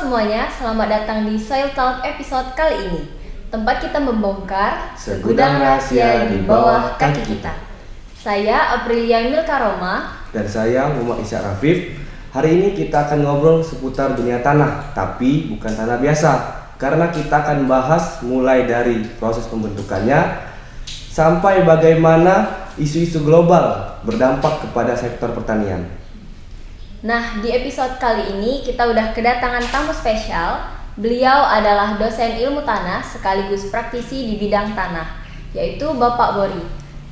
semuanya, selamat datang di Soil Talk episode kali ini. Tempat kita membongkar segudang rahasia di bawah kaki kita. Saya Aprilia Milka Roma. Dan saya Muhammad Isyak Rafif. Hari ini kita akan ngobrol seputar dunia tanah, tapi bukan tanah biasa. Karena kita akan bahas mulai dari proses pembentukannya sampai bagaimana isu-isu global berdampak kepada sektor pertanian. Nah, di episode kali ini kita udah kedatangan tamu spesial. Beliau adalah dosen ilmu tanah sekaligus praktisi di bidang tanah, yaitu Bapak Bori.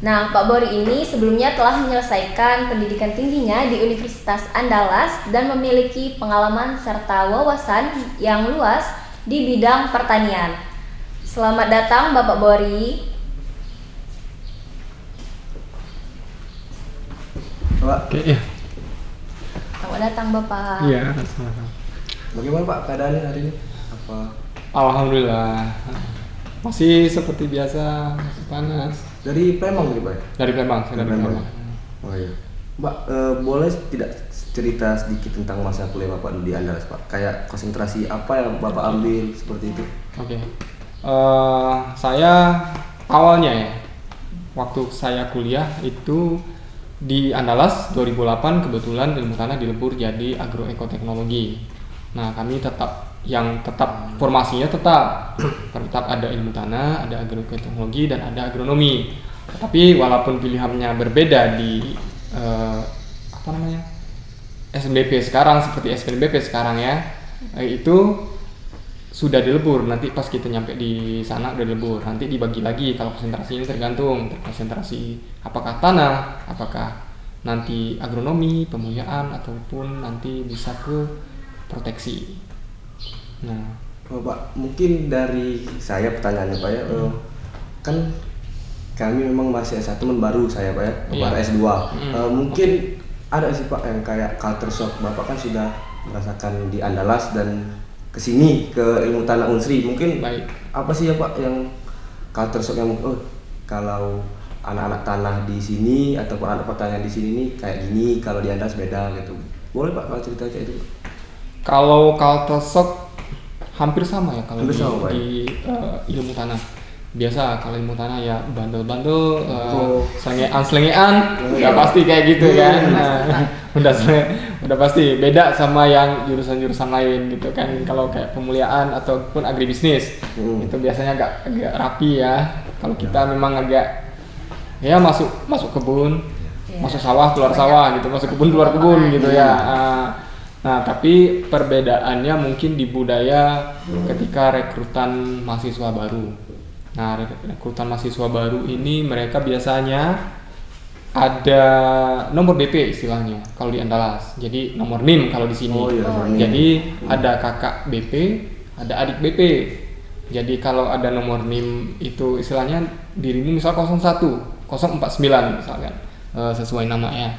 Nah, Pak Bori ini sebelumnya telah menyelesaikan pendidikan tingginya di Universitas Andalas dan memiliki pengalaman serta wawasan yang luas di bidang pertanian. Selamat datang Bapak Bori. Oke. Selamat datang Bapak. Iya, sama-sama. Bagaimana Pak keadaannya hari ini? Alhamdulillah. Masih seperti biasa, masih panas. Dari Palembang nih Pak? Dari Palembang, saya dari Palembang. Oh iya. Mbak, boleh tidak cerita sedikit tentang masa kuliah Bapak di Andalas Pak? Kayak konsentrasi apa yang Bapak ambil seperti itu? Oke. Saya awalnya ya, waktu saya kuliah itu di Andalas 2008 kebetulan ilmu tanah dilebur jadi agroekoteknologi. Nah, kami tetap formasinya tetap ada ilmu tanah, ada agroekoteknologi dan ada agronomi. Tapi walaupun pilihannya berbeda di SNBP sekarang seperti SNBP sekarang ya, itu sudah dilebur. Nanti pas kita nyampe di sana udah dilebur. Nanti dibagi lagi kalau konsentrasi ini tergantung konsentrasi apakah tanah, apakah nanti agronomi, pemuliaan ataupun nanti bisa ke proteksi. Nah, Pak, mungkin dari saya pertanyaannya Pak ya, kan kami memang masih S1 baru saya Pak ya, baru S2. Mungkin ada sih Pak yang kayak culture shock. Bapak kan sudah merasakan di Andalas dan kesini ke ilmu tanah Unsri, mungkin apa sih ya Pak yang culture shock yang kalau anak-anak tanah di sini ataupun anak pertanian di sini nih kayak gini, kalau di Andalas beda gitu. Boleh Pak kalau cerita kayak itu? Kalau culture shock hampir sama ya kalau di ilmu tanah. Biasa kalau ilmu tanah ya bandel-bandel, selengean, udah pasti kayak gitu kan. Udah pasti beda sama yang jurusan-jurusan lain gitu kan. Kalau kayak pemuliaan ataupun agribisnis itu biasanya agak rapi ya. Kalau kita memang agak ya masuk kebun, masuk sawah keluar sawah gitu, masuk kebun keluar kebun gitu ya. Nah, tapi perbedaannya mungkin di budaya ketika rekrutan mahasiswa baru. Nah, rekrutan mahasiswa baru ini mereka biasanya ada nomor DP istilahnya kalau di Andalas. Jadi nomor NIM kalau di sini. Jadi ada kakak BP, ada adik BP. Jadi kalau ada nomor NIM itu istilahnya dirimu misal 01, 049 misalkan. Sesuai namanya.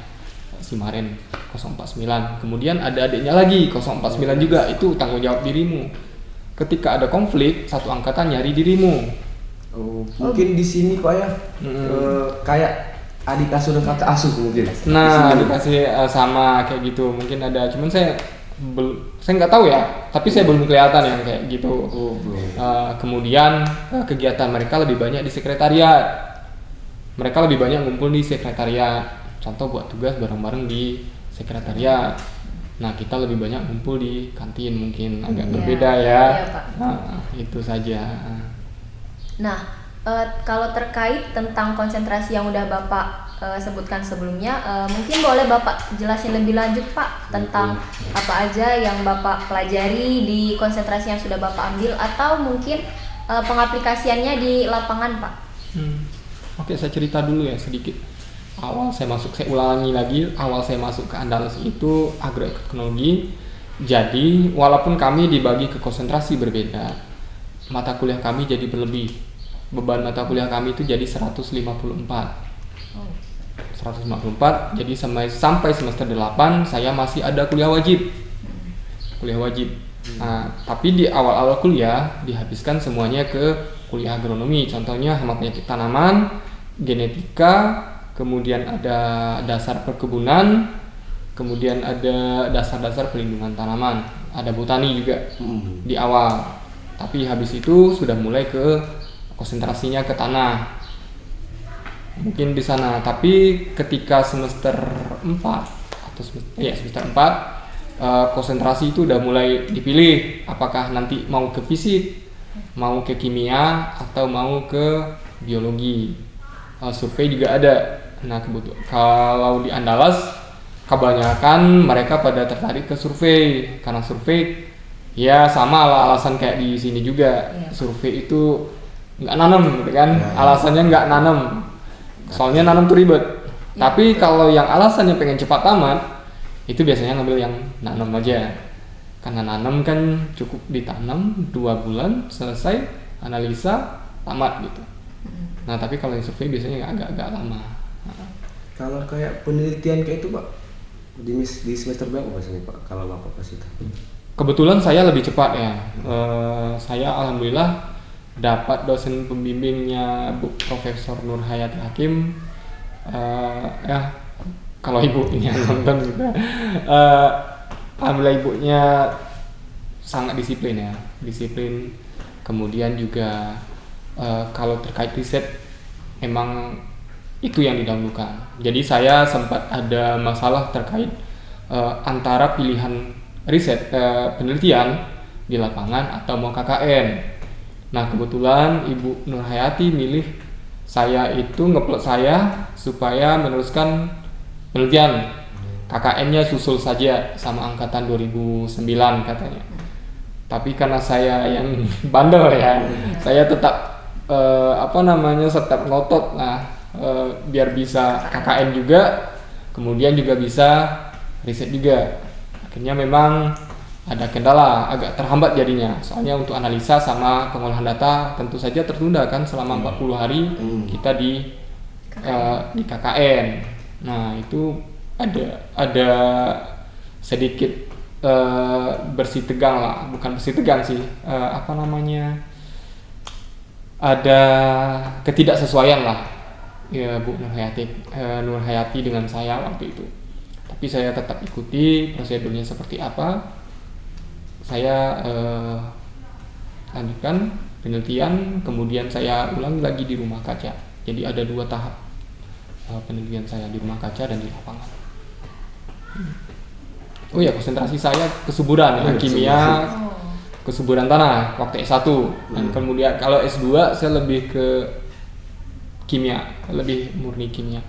Simaren 049. Kemudian ada adiknya lagi 049 juga, itu tanggung jawab dirimu. Ketika ada konflik, satu angkatan nyari dirimu. Mungkin di sini Pak ya, kayak adik asuh dan kakak asuh mungkin. Nah, dikasih sama kayak gitu. Mungkin ada, cuman saya nggak tahu ya. Tapi saya belum kelihatan yang kayak gitu. Kemudian kegiatan mereka lebih banyak di sekretariat. Mereka lebih banyak ngumpul di sekretariat. Contoh buat tugas bareng-bareng di sekretariat. Nah, kita lebih banyak ngumpul di kantin, mungkin agak berbeda ya. Nah, itu saja. Nah, kalau terkait tentang konsentrasi yang udah Bapak sebutkan sebelumnya, mungkin boleh Bapak jelasin lebih lanjut Pak tentang apa aja yang Bapak pelajari di konsentrasi yang sudah Bapak ambil atau mungkin pengaplikasiannya di lapangan Pak. Oke, saya cerita dulu ya sedikit. Saya ulangi lagi, awal saya masuk ke Andalas itu agroteknologi. Jadi walaupun kami dibagi ke konsentrasi berbeda, mata kuliah kami jadi berlebih. Beban mata kuliah kami itu jadi 154. 154, jadi sampai semester 8 saya masih ada kuliah wajib. Nah, tapi di awal-awal kuliah dihabiskan semuanya ke kuliah agronomi. Contohnya hama penyakit tanaman, genetika, kemudian ada dasar perkebunan, kemudian ada dasar-dasar pelindungan tanaman. ada botani juga di awal. Tapi habis itu sudah mulai ke konsentrasinya ke tanah. Mungkin di sana. Tapi ketika semester 4 atau semester 4 konsentrasi itu udah mulai dipilih apakah nanti mau ke fisik, mau ke kimia atau mau ke biologi. Survei juga ada. Nah, kebetulan kalau di Andalas kebanyakan mereka pada tertarik ke survei karena survei ya sama lah alasan kayak di sini juga. Survei itu nggak nanam gitu kan, alasannya nggak nanam soalnya nanam tuh ribet. Tapi kalau yang alasannya pengen cepat tamat itu biasanya ngambil yang nanam aja karena nanam kan cukup ditanam 2 bulan selesai analisa tamat gitu. Nah tapi kalau yang survei biasanya agak lama. Kalau kayak penelitian kayak itu Pak, di semester berapa biasanya Pak kalau Bapak pas itu? Kebetulan saya lebih cepat ya. Saya alhamdulillah dapat dosen pembimbingnya Bu Profesor Nur Hayati Hakim. Ya kalau ibunya nonton gitu. Alhamdulillah ibunya sangat disiplin ya, disiplin. Kemudian juga kalau terkait riset emang itu yang didahulukan. Jadi saya sempat ada masalah terkait antara pilihan riset penelitian di lapangan atau mau KKN. Nah kebetulan Ibu Nur Hayati milih saya itu ngeplot saya supaya meneruskan penelitian. KKN-nya susul saja sama angkatan 2009 katanya. Tapi karena saya yang bandel ya, saya tetap tetap ngotot lah. Biar bisa KKN juga, kemudian juga bisa riset juga. Akhirnya memang ada kendala, agak terhambat jadinya. Soalnya untuk analisa sama pengolahan data tentu saja tertunda kan selama 40 hari kita di KKN. Nah itu ada sedikit bersih tegang lah, bukan bersih tegang sih, ada ketidaksesuaian lah. Ya Bu Nur Hayati dengan saya waktu itu. Tapi saya tetap ikuti prosedurnya seperti apa. Saya lanjutkan penelitian, kemudian saya ulang lagi di rumah kaca. Jadi ada 2 tahap penelitian saya di rumah kaca dan di lapangan. Oh ya, konsentrasi saya kesuburan ya, kimia, kesuburan tanah waktu S1. Dan kemudian kalau S2 saya lebih ke kimia, lebih murni kimia.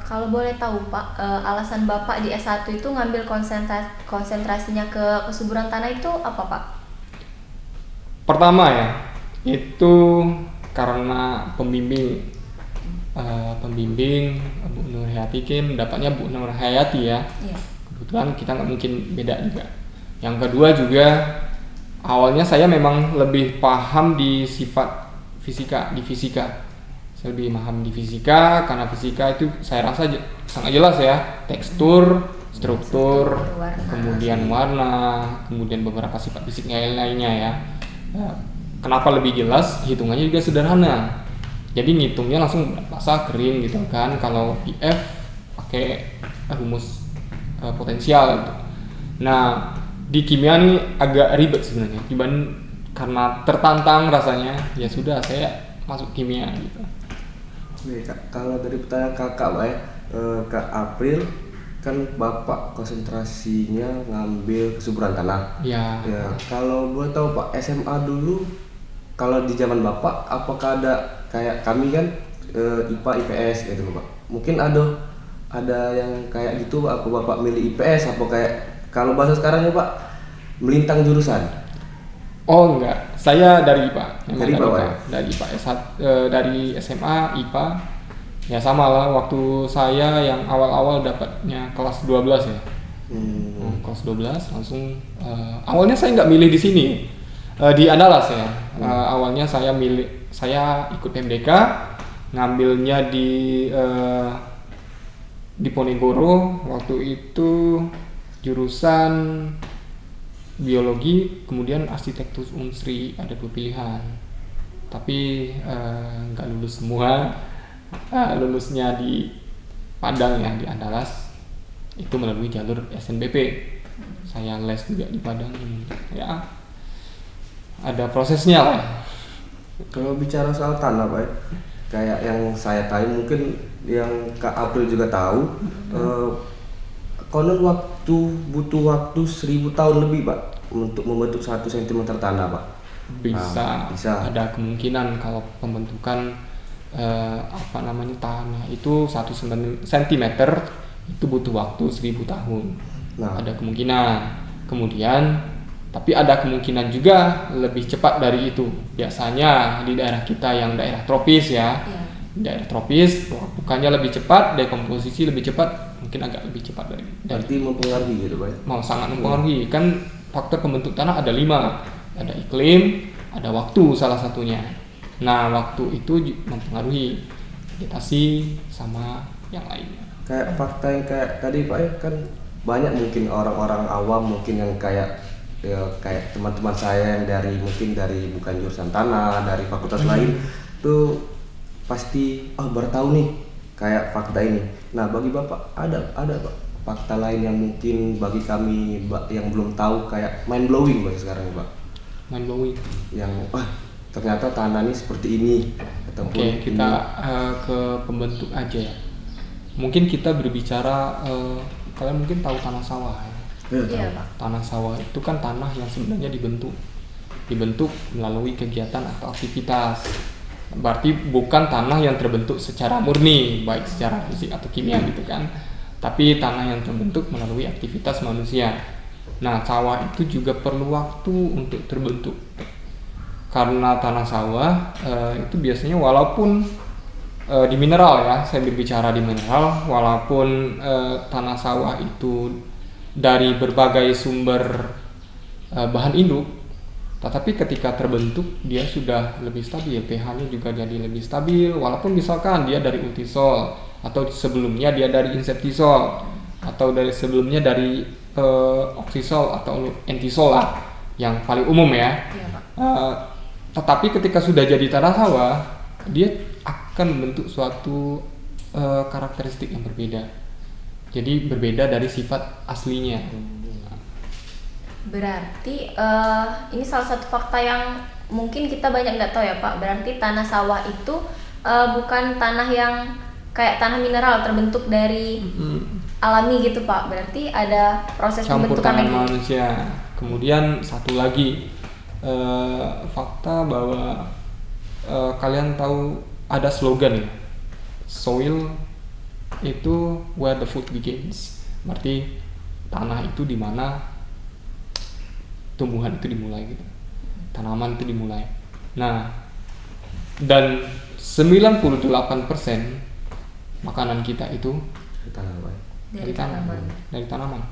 Kalau boleh tahu Pak, alasan Bapak di S1 itu ngambil konsentrasinya ke kesuburan tanah itu apa Pak? Pertama ya, itu karena pembimbing Bu Nur Hayati kan dapatnya Bu Nur Hayati ya. Kebetulan kita nggak mungkin beda juga. Yang kedua juga awalnya saya memang lebih paham di sifat fisika, di fisika. Saya lebih paham di fisika karena fisika itu saya rasa sangat jelas ya, tekstur, struktur, kemudian warna, kemudian beberapa sifat fisik lainnya ya. Kenapa lebih jelas? Hitungannya juga sederhana. Jadi ngitungnya langsung basah kering gitu kan. Kalau PF pakai rumus potensial gitu. Nah di kimia nih agak ribet sebenarnya. Karena tertantang rasanya, ya sudah saya masuk kimia gitu. Kalau dari pertanyaan kakak Pak ya, Kak April kan Bapak konsentrasinya ngambil kesuburan tanah. Ya. Kalau boleh tahu Pak, SMA dulu kalau di zaman Bapak apakah ada kayak kami kan IPA IPS gitu Pak. Mungkin ada yang kayak gitu apa Bapak milih IPS apa kayak kalau bahasa sekarang ya Pak melintang jurusan? Oh enggak, saya dari IPA. Dari IPA ya? Dari IPA dari SMA IPA. Ya sama lah, waktu saya yang awal-awal dapatnya kelas 12 ya. Kelas 12 langsung awalnya saya nggak milih di sini. Di Andalas ya. Awalnya saya ikut MDK, ngambilnya di Ponegoro. Waktu itu jurusan biologi, kemudian arsitektur Unsri, ada 2 pilihan. Tapi nggak lulus semua. Lulusnya di Padang ya, di Andalas. Itu melalui jalur SNBP. Saya les juga di Padang. Ya, ada prosesnya lah. Kalau bicara soal tanah Pak, kayak yang saya tahu mungkin yang Kak April juga tahu, konon butuh waktu 1000 tahun lebih Pak untuk membentuk 1 cm tanah Pak. Bisa. Ada kemungkinan kalau pembentukan tanah itu 1 cm itu butuh waktu 1000 tahun. Ada kemungkinan. Kemudian tapi ada kemungkinan juga lebih cepat dari itu. Biasanya di daerah kita yang daerah tropis ya. Daerah tropis bukannya lebih cepat, dekomposisi lebih cepat, mungkin agak lebih cepat dari. Berarti mempengaruhi gitu Pak. Mau sangat mempengaruhi. Kan faktor pembentuk tanah ada 5. Ada iklim, ada waktu salah satunya. Nah, waktu itu mempengaruhi vegetasi sama yang lainnya. Kayak fakta yang kayak tadi Pak ya, kan banyak mungkin orang-orang awam mungkin yang kayak teman-teman saya yang mungkin dari bukan jurusan tanah, dari fakultas lain tuh pasti baru tahu nih kayak fakta ini. Nah, bagi Bapak ada Pak fakta lain yang mungkin bagi kami yang belum tahu kayak mind blowing Pak sekarang Pak. Mind blowing. Yang ternyata tanah ini seperti ini. Oke, kita ke pembentuk aja ya. Mungkin kita berbicara kalian mungkin tahu tanah sawah ya. Iya Pak. Tanah sawah itu kan tanah yang sebenarnya dibentuk melalui kegiatan atau aktivitas. Berarti bukan tanah yang terbentuk secara murni, baik secara fisik atau kimia gitu kan. Tapi tanah yang terbentuk melalui aktivitas manusia. Nah, sawah itu juga perlu waktu untuk terbentuk. Karena tanah sawah itu biasanya walaupun di mineral ya, saya berbicara di mineral, walaupun tanah sawah itu dari berbagai sumber bahan induk, tetapi ketika terbentuk dia sudah lebih stabil, pH-nya juga jadi lebih stabil, walaupun misalkan dia dari ultisol atau sebelumnya dia dari insektisol atau dari sebelumnya dari oksisol atau entisol lah yang paling umum ya. Tetapi ketika sudah jadi tanah sawah, dia akan membentuk suatu karakteristik yang berbeda. Jadi berbeda dari sifat aslinya. Berarti ini salah satu fakta yang mungkin kita banyak nggak tahu ya Pak. Berarti tanah sawah itu bukan tanah yang kayak tanah mineral terbentuk dari alami gitu Pak. Berarti ada proses campur pembentukan tangan manusia. Kemudian satu lagi fakta bahwa kalian tahu ada slogan ya, soil itu where the food begins. Berarti tanah itu di mana tumbuhan itu dimulai gitu. Tanaman itu dimulai. Nah, dan 98% makanan kita itu dari tanaman.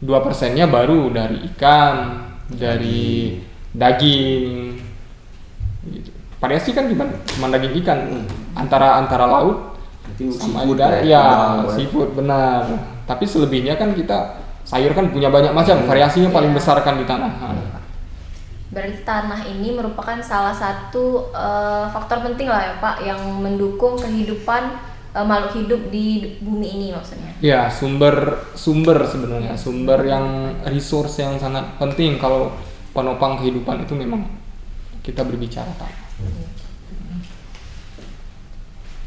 2%-nya baru dari ikan, dari daging. Gitu. Variasi kan cuma daging ikan antara laut sama udara ya, seafood benar. Tapi selebihnya kan kita sayur kan punya banyak macam, variasinya paling besar kan di tanah. Berarti tanah ini merupakan salah satu faktor penting lah ya Pak yang mendukung kehidupan makhluk hidup di bumi ini maksudnya. Ya, sumber sebenarnya, sumber yang resource yang sangat penting kalau penopang kehidupan itu memang kita berbicara tanah.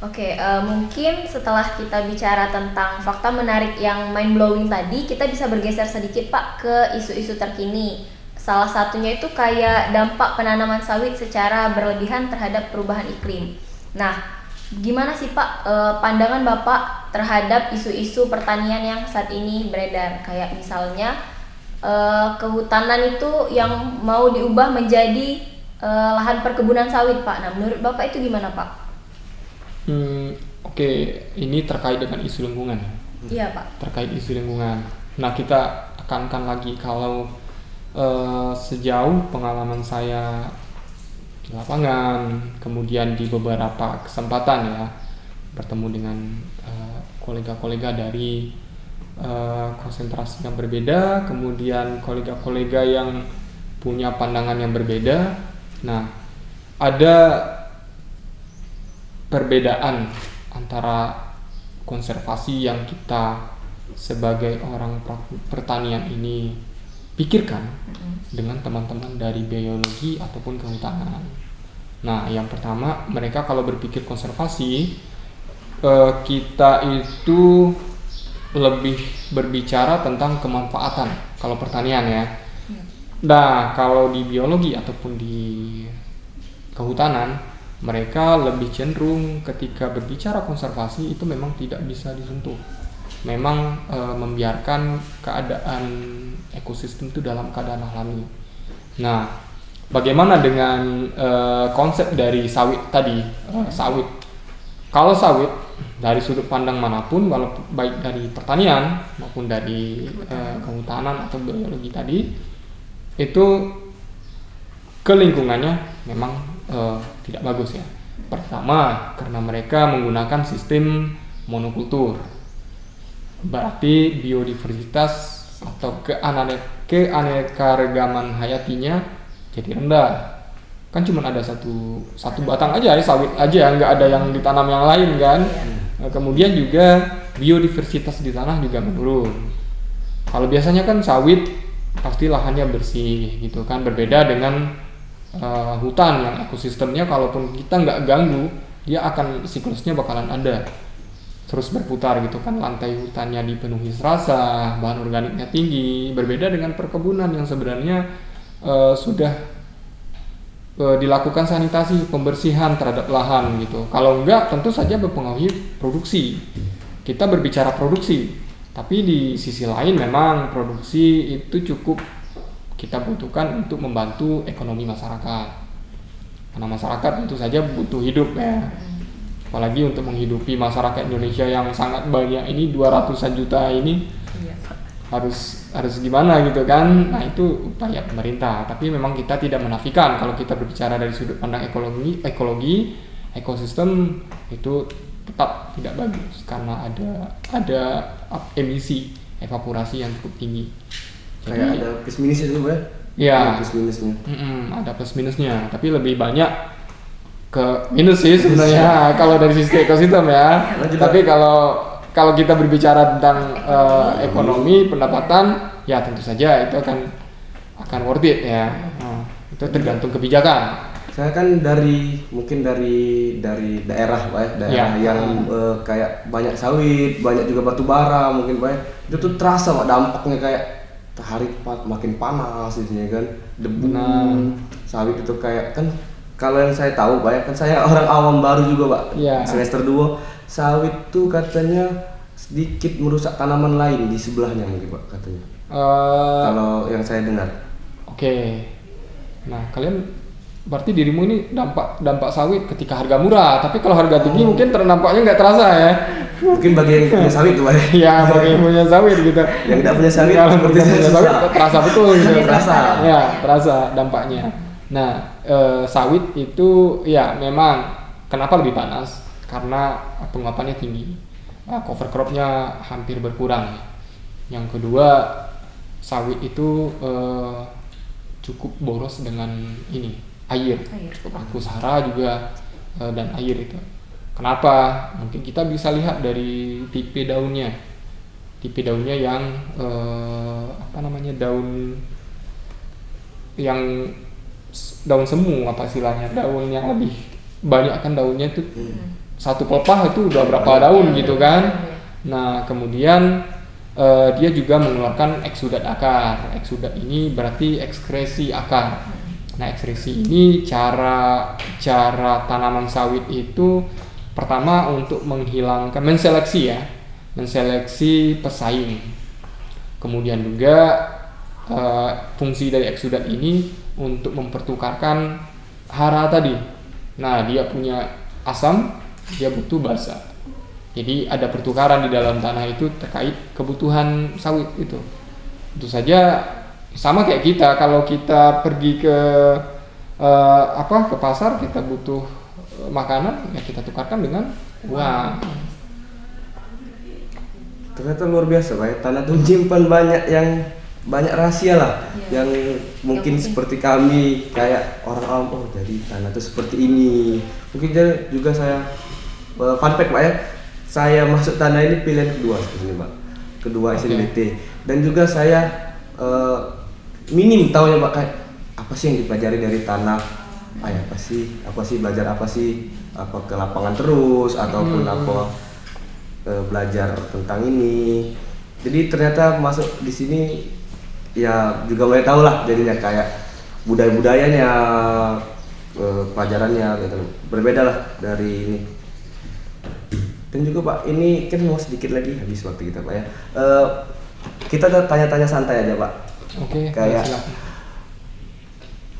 Oke, mungkin setelah kita bicara tentang fakta menarik yang mind blowing tadi, kita bisa bergeser sedikit Pak ke isu-isu terkini. Salah satunya itu kayak dampak penanaman sawit secara berlebihan terhadap perubahan iklim. Nah, gimana sih Pak pandangan Bapak terhadap isu-isu pertanian yang saat ini beredar? Kayak misalnya kehutanan itu yang mau diubah menjadi lahan perkebunan sawit Pak. Nah, menurut Bapak itu gimana Pak? Oke, ini terkait dengan isu lingkungan. Iya Pak. Terkait isu lingkungan. Nah, kita tekankan lagi kalau sejauh pengalaman saya di lapangan, kemudian di beberapa kesempatan ya bertemu dengan kolega-kolega dari konsentrasi yang berbeda, kemudian kolega-kolega yang punya pandangan yang berbeda. Nah, ada perbedaan antara konservasi yang kita sebagai orang pertanian ini pikirkan dengan teman-teman dari biologi ataupun kehutanan. Nah, yang pertama, mereka kalau berpikir konservasi, kita itu lebih berbicara tentang kemanfaatan kalau pertanian ya. Nah, kalau di biologi ataupun di kehutanan, mereka lebih cenderung ketika berbicara konservasi itu memang tidak bisa disentuh. Memang membiarkan keadaan ekosistem itu dalam keadaan alami. Nah, bagaimana dengan konsep dari sawit tadi? Sawit. Kalau sawit dari sudut pandang manapun, baik dari pertanian maupun dari kehutanan atau biologi tadi, itu ke lingkungannya memang tidak bagus ya. Pertama, karena mereka menggunakan sistem monokultur, berarti biodiversitas atau keanekaragaman hayatinya jadi rendah. Kan cuma ada satu batang aja ya, sawit aja, nggak ada yang ditanam yang lain kan. Nah, kemudian juga biodiversitas di tanah juga menurun. Kalau biasanya kan sawit pasti lahannya bersih gitu kan, berbeda dengan hutan yang ekosistemnya kalaupun kita nggak ganggu, dia akan siklusnya bakalan ada terus berputar gitu kan. Lantai hutannya dipenuhi serasa, bahan organiknya tinggi, berbeda dengan perkebunan yang sebenarnya sudah dilakukan sanitasi, pembersihan terhadap lahan gitu. Kalau enggak, tentu saja mempengaruhi produksi. Kita berbicara produksi, tapi di sisi lain memang produksi itu cukup kita butuhkan untuk membantu ekonomi masyarakat. Karena masyarakat tentu saja butuh hidup ya. Apalagi untuk menghidupi masyarakat Indonesia yang sangat banyak ini, 200-an juta ini, harus gimana gitu kan. Nah, itu upaya pemerintah, tapi memang kita tidak menafikan kalau kita berbicara dari sudut pandang ekologi ekosistem itu tetap tidak bagus karena ada emisi evaporasi yang cukup tinggi. Kayak ada plus minusnya dulu ya? Iya, plus minusnya. Ada plus minusnya, tapi lebih banyak ke minus sih sebenarnya kalau dari sisi ekosistem ya. Tapi kalau kita berbicara tentang ekonomi, pendapatan, ya tentu saja itu akan worth it ya. Itu tergantung kebijakan. Saya kan mungkin dari daerah Pak ya, daerah yang kayak banyak sawit, banyak juga batu bara mungkin Pak ya. Itu tuh terasa Pak dampaknya, kayak hari makin panas gitu kan, debu sawit itu kayak kan. Kalau yang saya tahu Pak ya, kan saya orang awam baru juga Pak, semester 2, sawit tuh katanya sedikit merusak tanaman lain di sebelahnya mungkin Pak katanya. Kalau yang saya dengar. Oke. Nah, kalian berarti dirimu ini dampak sawit ketika harga murah, tapi kalau harga tinggi mungkin dampaknya nggak terasa ya. Mungkin bagi yang punya sawit tuh Pak. Ya, bagi yang punya sawit gitu. Yang tidak punya sawit, kalau punya sawit terasa betul gitu. Terasa. Ya, terasa dampaknya. Nah, sawit itu ya memang kenapa lebih panas? Karena penguapannya tinggi. Cover cropnya hampir berkurang. Yang kedua, sawit itu cukup boros dengan air. Aku Sahara juga dan air itu. Kenapa? Mungkin kita bisa lihat dari tipe daunnya. Tipe daunnya yang daun yang daun semu, apa istilahnya, daun yang lebih banyak kan daunnya itu satu pelepah itu udah berapa daun gitu kan. Nah, kemudian dia juga mengeluarkan eksudat akar. Eksudat ini berarti ekskresi akar. Nah, ekskresi ini cara tanaman sawit itu pertama untuk menseleksi pesaing. Kemudian juga fungsi dari eksudat ini untuk mempertukarkan hara tadi. Nah, dia punya asam, dia butuh basa. Jadi ada pertukaran di dalam tanah itu terkait kebutuhan sawit itu. Tentu saja sama kayak kita, kalau kita pergi ke pasar, kita butuh makanan, ya kita tukarkan dengan uang. Ternyata luar biasa Pak ya, tanah itu menyimpan banyak rahasia lah, yang mungkin seperti kami kayak orang awam, jadi tanah itu seperti ini. Mungkin juga saya fun fact Pak ya, saya masuk tanah ini pilihan kedua seperti ini Pak. kedua SNBT. Dan juga saya minim tahu ya Pak, kayak apa sih yang dipelajari dari tanah, apa sih belajar apa sih, apa ke lapangan terus ataupun apa belajar tentang ini. Jadi ternyata masuk di sini ya juga mulai tahu lah jadinya kayak budayanya, pelajarannya gitu berbeda lah dari ini. Dan juga Pak, ini kan mau sedikit lagi habis waktu kita Pak ya. Kita tanya-tanya santai aja Pak. Oke. Kayak Silakan.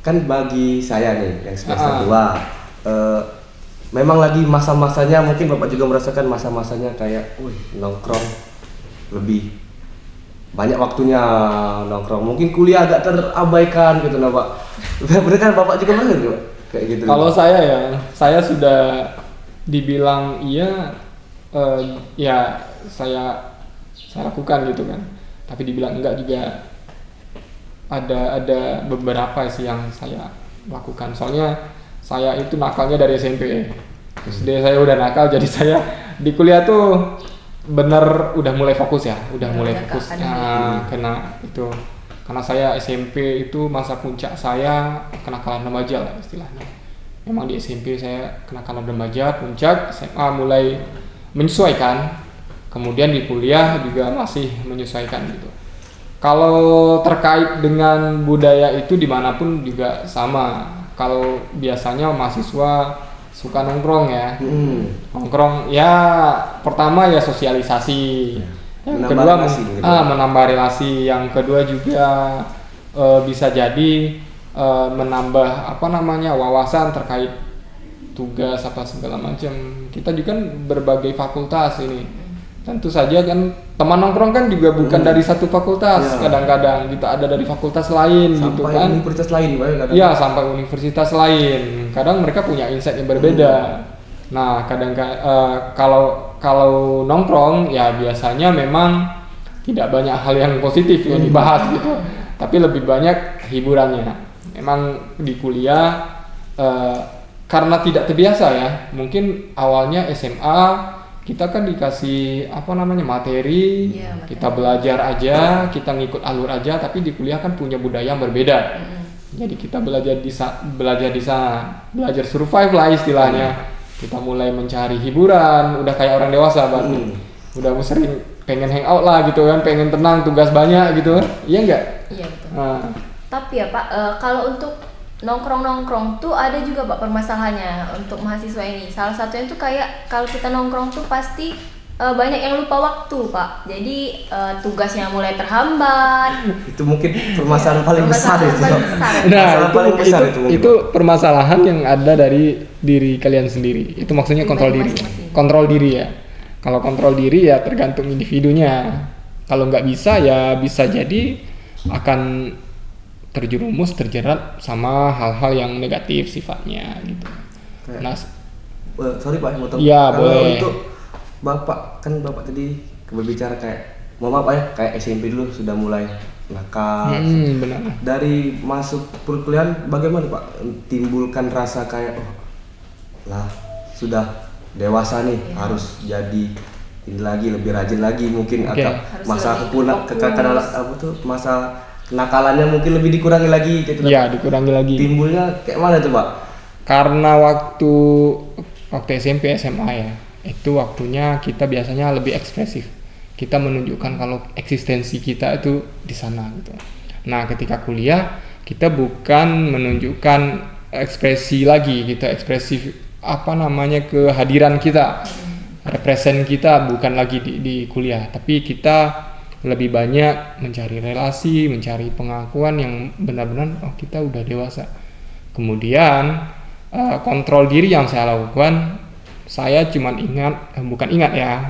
kan bagi saya nih yang semester 2 memang lagi masa-masanya, mungkin Bapak juga merasakan masa-masanya kayak nongkrong lebih banyak waktunya nongkrong. Mungkin kuliah agak terabaikan gitu nah Pak. Bener kan Bapak juga pernah gitu Pak? Kayak gitu. Kalau saya ya, saya sudah dibilang iya, ya saya lakukan gitu kan. Tapi dibilang enggak juga ada beberapa sih yang saya lakukan. Soalnya saya itu nakalnya dari SMP. SD saya udah nakal, jadi saya di kuliah tuh bener udah mulai fokus ya, kena itu. Karena saya SMP itu masa puncak saya kenakalan remaja lah istilahnya. Memang di SMP saya kenakalan remaja, puncak SMA mulai menyesuaikan. Kemudian di kuliah juga masih menyesuaikan gitu. Kalau terkait dengan budaya itu dimanapun juga sama. Kalau biasanya mahasiswa suka nongkrong ya, nongkrong ya pertama ya sosialisasi, yang kedua menambah relasi, yang kedua juga bisa jadi menambah wawasan terkait tugas apa segala macam. Kita juga kan berbagai fakultas ini. Tentu saja kan teman nongkrong kan juga bukan dari satu fakultas, kadang-kadang kita ada dari fakultas lain sampai gitu kan. Universitas lain kadang. Iya, sampai universitas lain. Kadang mereka punya insight yang berbeda. Nah, kalau nongkrong ya biasanya memang tidak banyak hal yang positif yang dibahas gitu. Tapi lebih banyak hiburannya. Memang di kuliah karena tidak terbiasa ya. Mungkin awalnya SMA kita kan dikasih materi, kita belajar aja, kita ngikut alur aja, tapi di kuliah kan punya budaya yang berbeda. Jadi kita belajar di sana, belajar survive lah istilahnya. Kita mulai mencari hiburan, udah kayak orang dewasa banget. Udah sering pengen hangout lah gitu kan, pengen tenang, tugas banyak gitu. Iya enggak? Iya betul. Tapi ya Pak, kalau untuk nongkrong tuh ada juga Pak permasalahannya untuk mahasiswa ini. Salah satunya tuh kayak kalau kita nongkrong tuh pasti banyak yang lupa waktu Pak. Jadi tugasnya mulai terhambat. Itu mungkin permasalahan paling besar itu. Nah, itu permasalahan yang ada dari diri kalian sendiri. Itu maksudnya kontrol diri. Kontrol diri ya. Kalau kontrol diri ya tergantung individunya. Kalau nggak bisa ya bisa jadi akan terjerat sama hal-hal yang negatif sifatnya gitu. Nah, sorry Pak, mau ya, boleh. Untuk Bapak tadi berbicara kayak kayak SMP dulu sudah mulai nakal. Benar. Dari masuk perkuliahan bagaimana Pak timbulkan rasa kayak sudah dewasa nih, harus jadi ini lagi, lebih rajin lagi mungkin agak masa masa kenakalannya mungkin lebih dikurangi lagi gitu. Iya, dikurangi lagi. Timbulnya kayak mana tuh Pak? Karena waktu SMP SMA ya, itu waktunya kita biasanya lebih ekspresif. Kita menunjukkan kalau eksistensi kita itu di sana gitu. Nah, ketika kuliah kita bukan menunjukkan ekspresi lagi, kita ekspresif kehadiran kita, represent kita bukan lagi di kuliah, tapi kita lebih banyak mencari relasi, mencari pengakuan yang benar-benar kita udah dewasa. Kemudian kontrol diri yang saya lakukan, saya cuma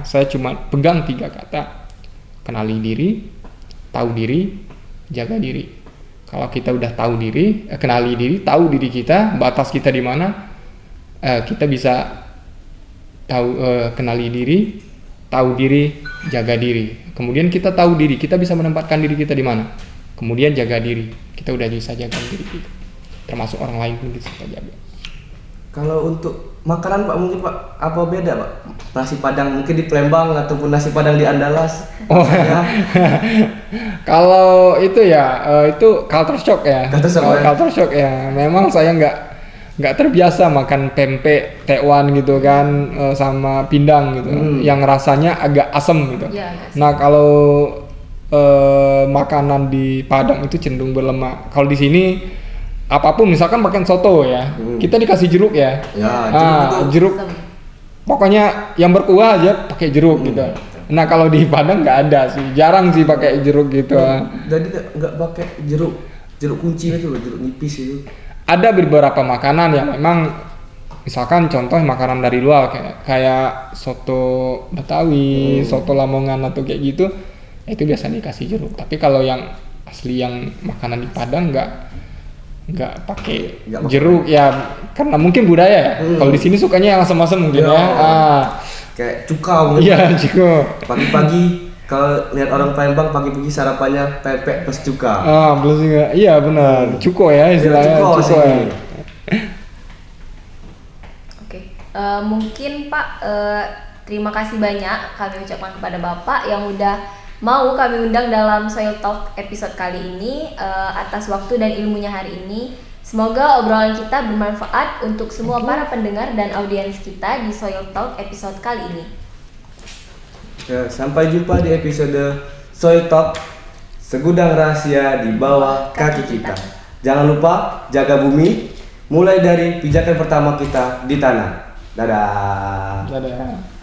saya cuma pegang 3 kata: kenali diri, tahu diri, jaga diri. Kalau kita udah tahu diri, kenali diri, tahu diri kita, batas kita di mana, kita bisa tahu, kenali diri, tahu diri, jaga diri. Kemudian kita tahu diri, kita bisa menempatkan diri kita di mana. Kemudian jaga diri, kita udah bisa jaga diri kita. Termasuk orang lain pun bisa kita jaga. Kalau untuk makanan Pak mungkin Pak apa beda Pak? Nasi Padang mungkin di Palembang ataupun nasi Padang di Andalas. Oh Ya. kalau itu ya itu culture shock ya. Culture shock, Kalau ya. culture shock ya. Memang saya nggak terbiasa makan pempek tekwan gitu kan sama pindang gitu, yang rasanya agak asem gitu. Iya, agak asem. Nah kalau makanan di Padang itu cenderung berlemak. Kalau di sini apapun misalkan makan soto ya, kita dikasih jeruk ya. Ya, Jeruk Asem. pokoknya yang berkuah aja pakai jeruk gitu. Nah kalau di Padang nggak ada sih, jarang sih pakai jeruk gitu. Jadi nggak pakai jeruk kunci itu loh, jeruk nipis itu. Ada beberapa makanan yang memang misalkan contoh makanan dari luar kayak soto Betawi, soto Lamongan atau kayak gitu, itu biasa dikasih jeruk. Tapi kalau yang asli yang makanan di Padang nggak pakai jeruk ya, karena mungkin budaya ya. Kalau di sini sukanya yang asam-asam mungkin ya. Kayak cuka mungkin. Iya, cuka. Pagi-pagi kalau lihat orang Palembang pagi-pagi sarapannya pepek plus cuka. Belum sih nggak. Iya benar, cuko ya istilahnya. Cuko Cuko sih. ya. Oke, mungkin Pak, terima kasih banyak kami ucapkan kepada Bapak yang udah mau kami undang dalam Soil Talk episode kali ini, atas waktu dan ilmunya hari ini. Semoga obrolan kita bermanfaat untuk semua para pendengar dan audiens kita di Soil Talk episode kali ini. Ya, sampai jumpa di episode Soil Talk, segudang rahasia di bawah kaki kita. Jangan lupa jaga bumi, mulai dari pijakan pertama kita di tanah. Dadah. Dadah.